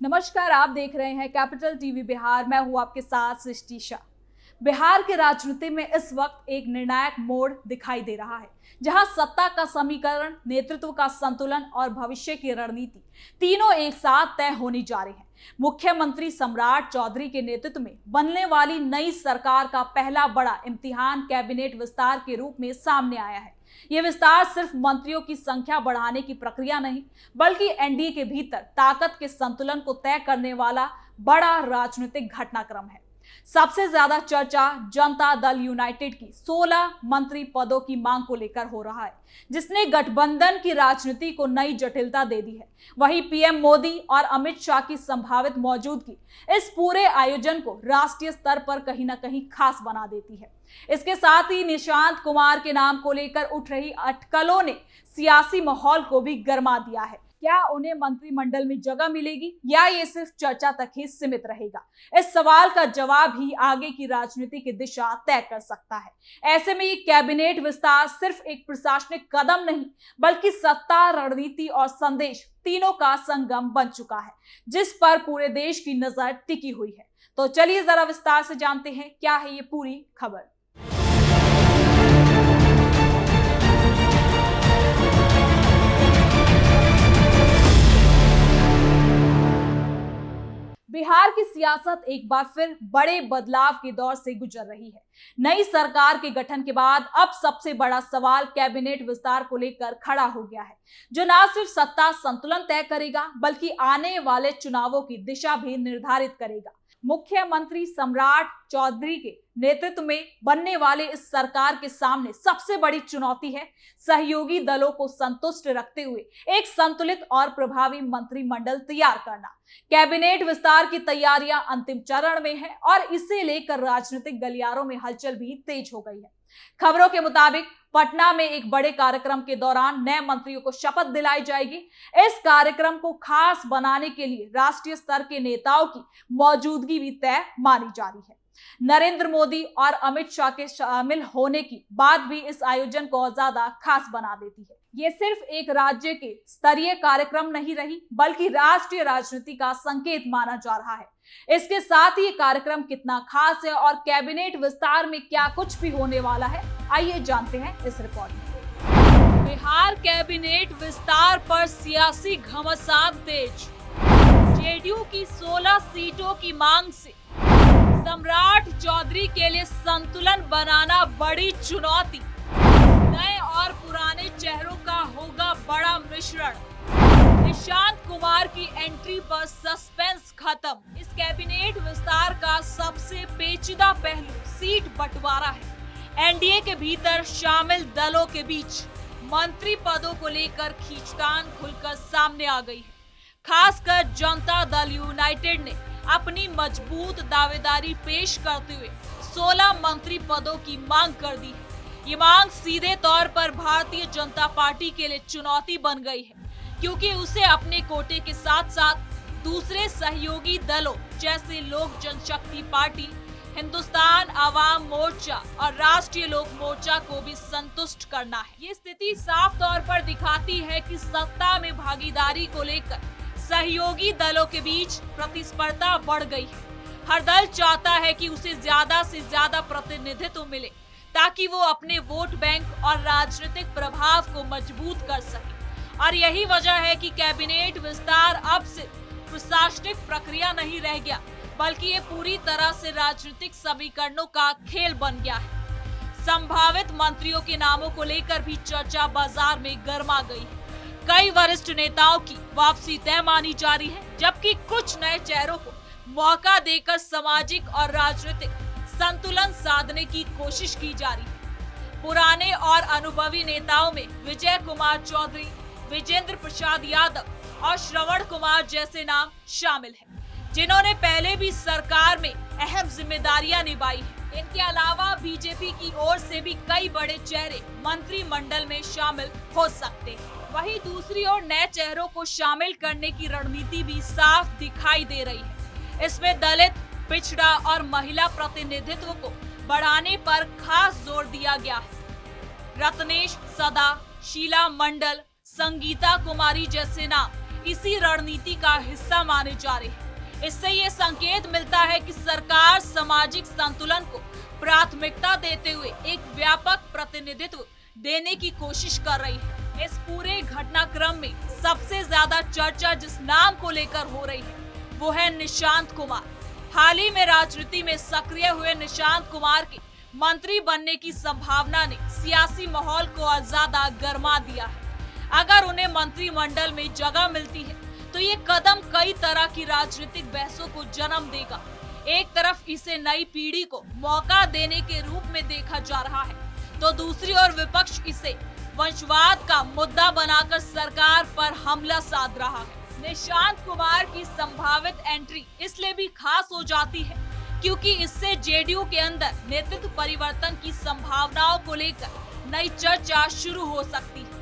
नमस्कार, आप देख रहे हैं कैपिटल टीवी बिहार। मैं हूं आपके साथ सृष्टि शाह। बिहार के राजनीति में इस वक्त एक निर्णायक मोड़ दिखाई दे रहा है, जहां सत्ता का समीकरण, नेतृत्व का संतुलन और भविष्य की रणनीति तीनों एक साथ तय होने जा रहे हैं। मुख्यमंत्री सम्राट चौधरी के नेतृत्व में बनने वाली नई सरकार का पहला बड़ा इम्तिहान कैबिनेट विस्तार के रूप में सामने आया है। यह विस्तार सिर्फ मंत्रियों की संख्या बढ़ाने की प्रक्रिया नहीं, बल्कि एनडीए के भीतर ताकत के संतुलन को तय करने वाला बड़ा राजनीतिक घटनाक्रम है। सबसे ज्यादा चर्चा जनता दल यूनाइटेड की 16 मंत्री पदों की मांग को लेकर हो रहा है, जिसने गठबंधन की राजनीति को नई जटिलता दे दी है। वहीं पीएम मोदी और अमित शाह की संभावित मौजूदगी इस पूरे आयोजन को राष्ट्रीय स्तर पर कहीं ना कहीं खास बना देती है। इसके साथ ही निशांत कुमार के नाम को लेकर उठ रही अटकलों ने सियासी माहौल को भी गर्मा दिया है। क्या उन्हें मंत्रिमंडल में जगह मिलेगी या ये सिर्फ चर्चा तक ही सीमित रहेगा? इस सवाल का जवाब ही आगे की राजनीति की दिशा तय कर सकता है। ऐसे में ये कैबिनेट विस्तार सिर्फ एक प्रशासनिक कदम नहीं, बल्कि सत्ता, रणनीति और संदेश तीनों का संगम बन चुका है, जिस पर पूरे देश की नजर टिकी हुई है। तो चलिए जरा विस्तार से जानते हैं क्या है ये पूरी खबर। बिहार की सियासत एक बार फिर बड़े बदलाव के दौर से गुजर रही है। नई सरकार के गठन के बाद अब सबसे बड़ा सवाल कैबिनेट विस्तार को लेकर खड़ा हो गया है, जो न सिर्फ सत्ता संतुलन तय करेगा, बल्कि आने वाले चुनावों की दिशा भी निर्धारित करेगा। मुख्यमंत्री सम्राट चौधरी के नेतृत्व में बनने वाले इस सरकार के सामने सबसे बड़ी चुनौती है सहयोगी दलों को संतुष्ट रखते हुए एक संतुलित और प्रभावी मंत्रिमंडल तैयार करना। कैबिनेट विस्तार की तैयारियां अंतिम चरण में है और इसे लेकर राजनीतिक गलियारों में हलचल भी तेज हो गई है। खबरों के मुताबिक पटना में एक बड़े कार्यक्रम के दौरान नए मंत्रियों को शपथ दिलाई जाएगी। इस कार्यक्रम को खास बनाने के लिए राष्ट्रीय स्तर के नेताओं की मौजूदगी भी तय मानी जा रही है। नरेंद्र मोदी और अमित शाह के शामिल होने की बात भी इस आयोजन को और ज्यादा खास बना देती है। ये सिर्फ एक राज्य के स्तरीय कार्यक्रम नहीं रही, बल्कि राष्ट्रीय राजनीति का संकेत माना जा रहा है। इसके साथ ही ये कार्यक्रम कितना खास है और कैबिनेट विस्तार में क्या कुछ भी होने वाला है, आइए जानते हैं इस रिपोर्ट में। बिहार कैबिनेट विस्तार पर सियासी घमासान तेज। जेडीयू की 16 सीटों की मांग से सम्राट चौधरी के लिए संतुलन बनाना बड़ी चुनौती। नए और पुराने चेहरों का होगा बड़ा मिश्रण। निशांत कुमार की एंट्री पर सस्पेंस खत्म। इस कैबिनेट विस्तार का सबसे पेचीदा पहलू सीट बंटवारा है। एनडीए के भीतर शामिल दलों के बीच मंत्री पदों को लेकर खींचतान खुलकर सामने आ गई है। खासकर जनता दल यूनाइटेड ने अपनी मजबूत दावेदारी पेश करते हुए 16 मंत्री पदों की मांग कर दी है। ये मांग सीधे तौर पर भारतीय जनता पार्टी के लिए चुनौती बन गई है, क्योंकि उसे अपने कोटे के साथ साथ दूसरे सहयोगी दलों जैसे लोक जनशक्ति पार्टी, हिंदुस्तान आवाम मोर्चा और राष्ट्रीय लोक मोर्चा को भी संतुष्ट करना है। ये स्थिति साफ तौर पर दिखाती है कि सत्ता में भागीदारी को लेकर सहयोगी दलों के बीच प्रतिस्पर्धा बढ़ गई है। हर दल चाहता है कि उसे ज्यादा से ज्यादा प्रतिनिधित्व मिले, ताकि वो अपने वोट बैंक और राजनीतिक प्रभाव को मजबूत कर सके। और यही वजह है कि कैबिनेट विस्तार अब सिर्फ प्रशासनिक प्रक्रिया नहीं रह गया, बल्कि ये पूरी तरह से राजनीतिक समीकरणों का खेल बन गया है। संभावित मंत्रियों के नामों को लेकर भी चर्चा बाजार में गर्मा गई है। कई वरिष्ठ नेताओं की वापसी तय मानी जा रही है, जबकि कुछ नए चेहरों को मौका देकर सामाजिक और राजनीतिक संतुलन साधने की कोशिश की जा रही है। पुराने और अनुभवी नेताओं में विजय कुमार चौधरी, विजेंद्र प्रसाद यादव और श्रवण कुमार जैसे नाम शामिल हैं, जिन्होंने पहले भी सरकार में अहम जिम्मेदारियां निभाई है। इनके अलावा बीजेपी की ओर से भी कई बड़े चेहरे मंत्रिमंडल में शामिल हो सकते हैं। वहीं दूसरी ओर नए चेहरों को शामिल करने की रणनीति भी साफ दिखाई दे रही है। इसमें दलित, पिछड़ा और महिला प्रतिनिधित्व को बढ़ाने पर खास जोर दिया गया है। रत्नेश सदा, शीला मंडल, संगीता कुमारी जैसे नाम इसी रणनीति का हिस्सा माने जा रहे हैं। इससे ये संकेत मिलता है कि सरकार सामाजिक संतुलन को प्राथमिकता देते हुए एक व्यापक प्रतिनिधित्व देने की कोशिश कर रही है। इस पूरे घटनाक्रम में सबसे ज्यादा चर्चा जिस नाम को लेकर हो रही है वो है निशांत कुमार। हाल ही में राजनीति में सक्रिय हुए निशांत कुमार के मंत्री बनने की संभावना ने सियासी माहौल को और ज्यादा गर्मा दिया है। अगर उन्हें मंत्रिमंडल में जगह मिलती है तो ये कदम कई तरह की राजनीतिक बहसों को जन्म देगा। एक तरफ इसे नई पीढ़ी को मौका देने के रूप में देखा जा रहा है, तो दूसरी ओर विपक्ष इसे वंशवाद का मुद्दा बनाकर सरकार पर हमला साध रहा है। निशांत कुमार की संभावित एंट्री इसलिए भी खास हो जाती है क्योंकि इससे जेडीयू के अंदर नेतृत्व परिवर्तन की संभावनाओं को लेकर नई चर्चा शुरू हो सकती है।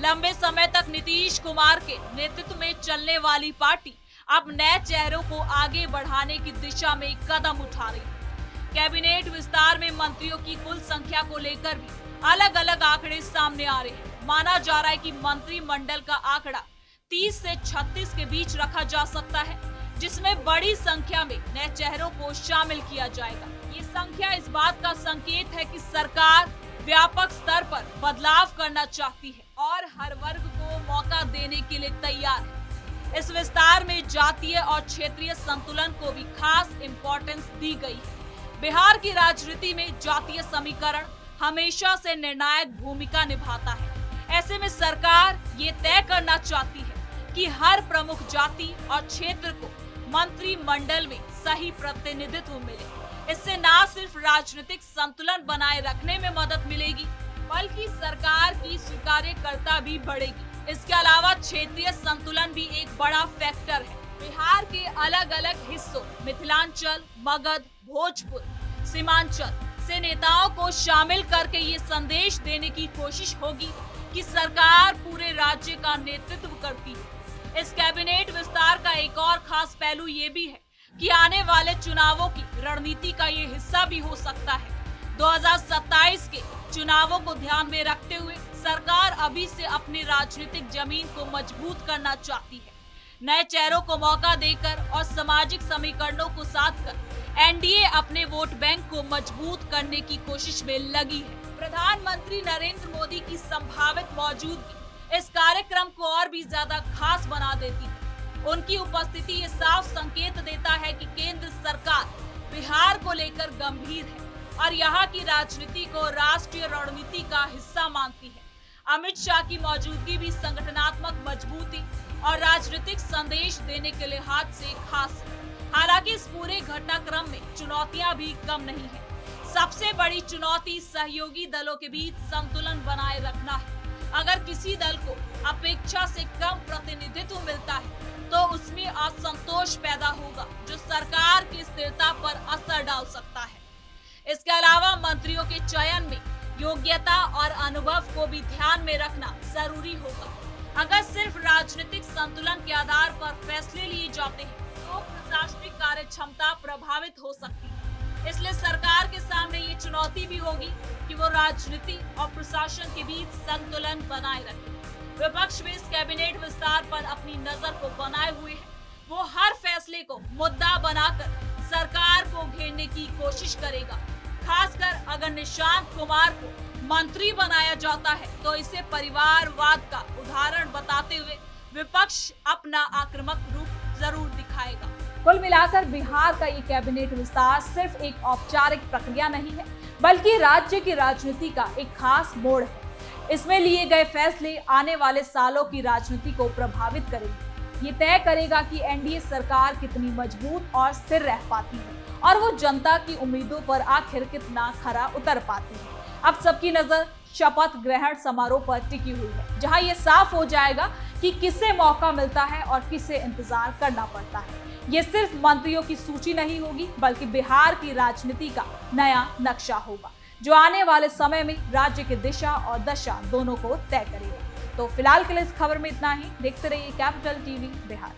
लंबे समय तक नीतीश कुमार के नेतृत्व में चलने वाली पार्टी अब नए चेहरों को आगे बढ़ाने की दिशा में कदम उठा रही है। कैबिनेट विस्तार में मंत्रियों की कुल संख्या को लेकर भी अलग अलग आंकड़े सामने आ रहे हैं। माना जा रहा है कि मंत्रिमंडल का आंकड़ा 30 से 36 के बीच रखा जा सकता है, जिसमें बड़ी संख्या में नए चेहरों को शामिल किया जाएगा। ये संख्या इस बात का संकेत है कि सरकार व्यापक स्तर पर बदलाव करना चाहती है और हर वर्ग को मौका देने के लिए तैयार है। इस विस्तार में जातीय और क्षेत्रीय संतुलन को भी खास इम्पोर्टेंस दी गई है। बिहार की राजनीति में जातीय समीकरण हमेशा से निर्णायक भूमिका निभाता है। ऐसे में सरकार ये तय करना चाहती है कि हर प्रमुख जाति और क्षेत्र को मंत्रिमंडल में सही प्रतिनिधित्व मिले। इससे न सिर्फ राजनीतिक संतुलन बनाए रखने में मदद मिलेगी, बल्कि सरकार की स्वीकार्यता भी बढ़ेगी। इसके अलावा क्षेत्रीय संतुलन भी एक बड़ा फैक्टर है। बिहार के अलग अलग हिस्सों मिथिलांचल, मगध, भोजपुर, सीमांचल से नेताओं को शामिल करके ये संदेश देने की कोशिश होगी कि सरकार पूरे राज्य का नेतृत्व करती है। इस कैबिनेट विस्तार का एक और खास पहलू ये भी है कि आने वाले चुनावों की रणनीति का ये हिस्सा भी हो सकता है। 2027 के चुनावों को ध्यान में रखते हुए सरकार अभी से अपनी राजनीतिक जमीन को मजबूत करना चाहती है। नए चेहरों को मौका देकर और सामाजिक समीकरणों को साध कर एनडीए अपने वोट बैंक को मजबूत करने की कोशिश में लगी है। प्रधानमंत्री नरेंद्र मोदी की संभावित मौजूदगी इस कार्यक्रम को और भी ज्यादा खास बना देती है। उनकी उपस्थिति ये साफ संकेत देता है कि केंद्र सरकार बिहार को लेकर गंभीर है और यहाँ की राजनीति को राष्ट्रीय रणनीति का हिस्सा मानती है। अमित शाह की मौजूदगी भी संगठनात्मक मजबूती और राजनीतिक संदेश देने के लिहाज से खास है। हालांकि इस पूरे घटनाक्रम में चुनौतियां भी कम नहीं है। सबसे बड़ी चुनौती सहयोगी दलों के बीच संतुलन बनाए रखना है। अगर किसी दल को अपेक्षा से कम प्रतिनिधित्व मिलता है तो उसमें असंतोष पैदा होगा, जो सरकार की स्थिरता पर असर डाल सकता है। इसके अलावा मंत्रियों के चयन में योग्यता और अनुभव को भी ध्यान में रखना जरूरी होगा। अगर सिर्फ राजनीतिक संतुलन के आधार पर फैसले लिए जाते हैं तो प्रशासनिक कार्य क्षमता प्रभावित हो सकती है। इसलिए सरकार के सामने ये चुनौती भी होगी कि वो राजनीति और प्रशासन के बीच संतुलन बनाए रखे। विपक्ष भी इस कैबिनेट विस्तार पर अपनी नजर को बनाए हुए है। वो हर फैसले को मुद्दा बनाकर सरकार को घेरने की कोशिश करेगा। खासकर अगर निशांत कुमार को मंत्री बनाया जाता है तो इसे परिवारवाद का उदाहरण बताते हुए विपक्ष अपना आक्रामक रूप जरूर दिखाएगा। कुल मिलाकर बिहार का ये कैबिनेट विस्तार सिर्फ एक औपचारिक प्रक्रिया नहीं है, बल्कि राज्य की राजनीति का एक खास मोड़ है। इसमें लिए गए फैसले आने वाले सालों की राजनीति को प्रभावित करेंगे। ये तय करेगा कि एनडीए सरकार कितनी मजबूत और स्थिर रह पाती है और वो जनता की उम्मीदों पर आखिर कितना खरा उतर पाती है। अब सबकी नजर शपथ ग्रहण समारोह पर टिकी हुई है, जहां ये साफ हो जाएगा कि किसे मौका मिलता है और किसे इंतजार करना पड़ता है। ये सिर्फ मंत्रियों की सूची नहीं होगी, बल्कि बिहार की राजनीति का नया नक्शा होगा, जो आने वाले समय में राज्य की दिशा और दशा दोनों को तय करेगा। तो फिलहाल के लिए इस खबर में इतना ही। देखते रहिए कैपिटल टीवी बिहार।